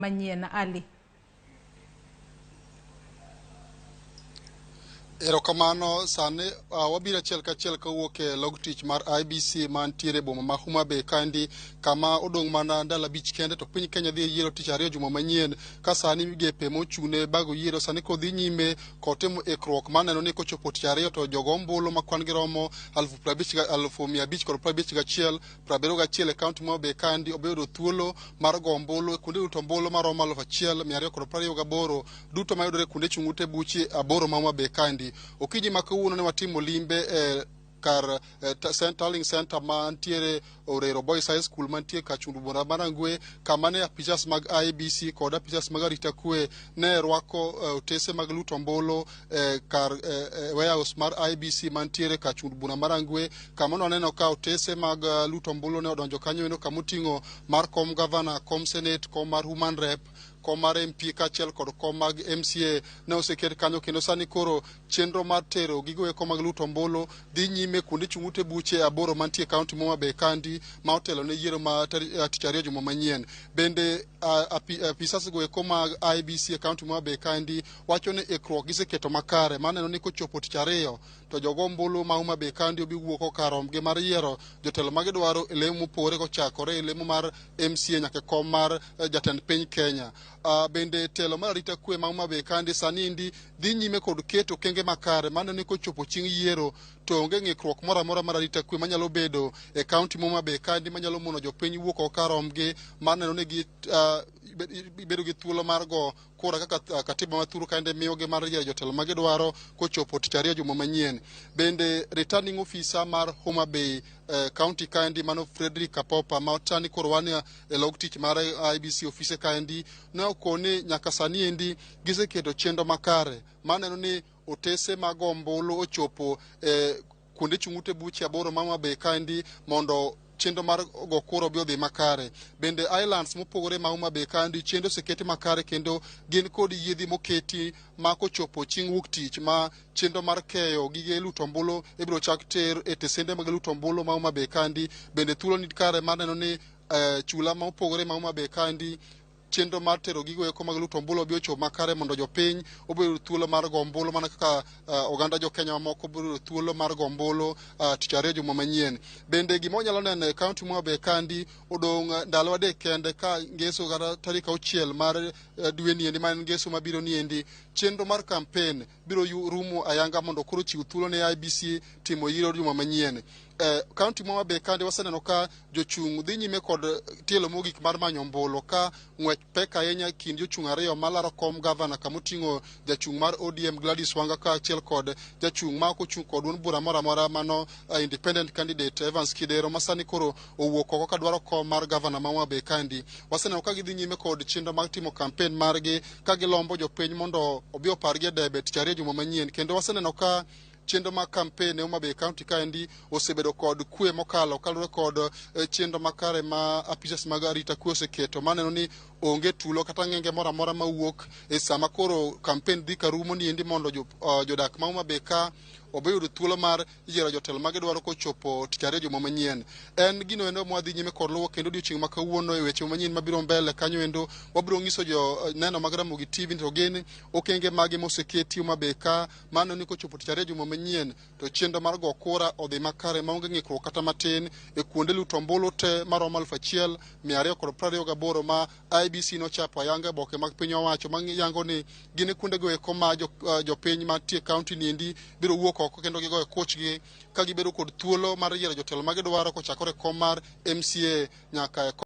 manyien Ali. Erokamano sani wabiro achiel kachiel kawuok e log tich mar IBC mantiere boma ma Homa Bay kandi kama odong' mana ndalo 5 kende to piny Kenya dhi yiero tich ariyo juma manyien ka sani migepe mochune bago yiero sani kodhi nyime kotimo ikruok maneno ni kochopo tich ariyo to jogo ombulu ma kwan giromo 1,551 71 e kaunti ma Homa Bay kandi obedo thuolo mar go ombulu kuonde duto ombulu maromo 1,228 duto mayudore kuonde chung'ute buche aboro ma Homa Bay kandi. Okiji ma kawuono ne watimo limbe kar Tallying Center mantiere Orero Boys High School mantiere Kachundu Bura Marangwe kama ne apichas mag IBC kod apichas mag arita kwe ne rwako otese mag luto ombulu kar warehouse mar IBC mantiere Kachundu Bura Marangwe kama noneno ka otese mag luto ombulu ne odonjo kanyo eno kama oting'o mar kom governor, kom senate, kom mar human rep, kom mar MP kachiel kod kom mag MCA ne oseket kanyo kendo sani koro chenro mar tero gigo eko mag luto ombulu dhi nyime kuonde chung'ute buche aboro mantie kaunti ma Homa Bay kandi ma otelo ne yiero ma tich ariyo juma manyien. Bende apisas go eko mag IBC e kaunti ma Homa Bay kandi wacho ni ikruok giseketo makare maneno ni kochopo tich ariyo to jogo ombulu ma Homa Bay kandi obi wuok karomgi mar yiero jotelo ma gidwaro e lemo mopogore kochakore e lemo mar MCA nyaka kom mar jatend piny Kenya. Bende telo mar arita kwe ma Homa Bay kandi sani ndi dhi nyime kod keto kenge makare maneno ni kochopo chieng' yiero to onge ng'ikruok moro amora mar arita kwe manyalo bedo e kaunti ma Homa Bay kandi manyalo mono jopiny wuok karomgi maneno ni bedo gi thuolo mar go kura kaka katiba mathuru kande miyogi mar yiero jotelo ma gidwaro kochopo tich ariyo juma manyien. Bende returning officer mar Homa Bay county kandi mano Frederick Kapopa ma otani koro wane e log tich mar IBC office kandi ne okone nyaka sani endi giseketo chenro makare maneno ni otese mag ombulu ochopo kuonde chung'ute buche aboro ma Homa Bay kandi mondo chenro mar go kura bi odhi makare. Bende islands mopogore ma Homa Bay kandi chenro oseketi makare kendo gin kod yiedhi moketi ma kochopo chieng' wuok tich ma chenro mar keyo gige luto ombulu ibiro chak ter e tesende mag luto ombulu ma Homa Bay kandi. Bende thuolo ni kare maneno ni chula ma opogore ma Homa Bay kandi chenro mar tero gigo eko mag luto ombulu bi ochopo makare mondo jopiny obedo thuolo mar go ombulu mana kaka oganda jo Kenya mamoko obedo thuolo mar go ombulu tich ariyo juma manyien. Bende gima wanyalo neno e kaunti ma Homa Bay kandi odong' ndalo adek kende ka ngeso kata tarik 6 mar dwe ni endi ma en ngeso mabiro ni endi chenro mar campaign biro rumo ayanga mondo koro chiw thuolo ne IBC timo yiero juma manyien. Kaunti ma Homa Bay kandi waseneno ka jochung' dhi nyime kod tielo mogik mar manyo ombulu ka ng'wech pek ahinya kind jochung' ariyo malaro kom governor kama oting'o jachung' mar ODM Gladys Wanga kaachiel kod jachung' ma ok ochung' kod duond bura moro amora mano independent candidate Evans Kidero ma sani koro owuok oko ka dwaro kom mar governor ma Homa Bay kandi. Waseneno ka gidhi nyime kod chenro mag timo campaign margi ka gilombo jopiny mondo obi opargi e debe tich ariyo juma manyien kendo waseneno ka chenro mag campaign e Homa Bay County kaendi osebedo kod kwe mokalo kalure kod chenro makare ma apisas mag arita kwe oseketo maneno ni onge tulo kata ng'enge moro amora mawuok e sama koro campaign dhi karumo ni endi mondo jodak ma Homa Bay ka obeyudo thuolo mar yiero jotelo ma gidwaro kochopo tich ariyo juma manyien. En gino endo mwadhi nyime kod luwo kendo odiochieng' ma kawuono e weche manyien mabiro mbele kanyo endo wabiro ng'iso jo neno mag Ramogi TV to gin okenge magi moseketi Homa Bay ka mano ni kochopo tich ariyo juma manyien to chenro mar go kura odhi makare maonge ng'ikruok kata matin e kuonde luto ombulu te maromo 1,228 ma IBC nochapo ayanga e boke mag piny owacho manyango ni gin kuondego eko ma jopiny mantie kaunti ni endi biro wuok oko kendo gigoyo kochgi ka gibedo kod thuolo mar yiero jotelo ma gidwaro kochakore kom mar MCA nyaka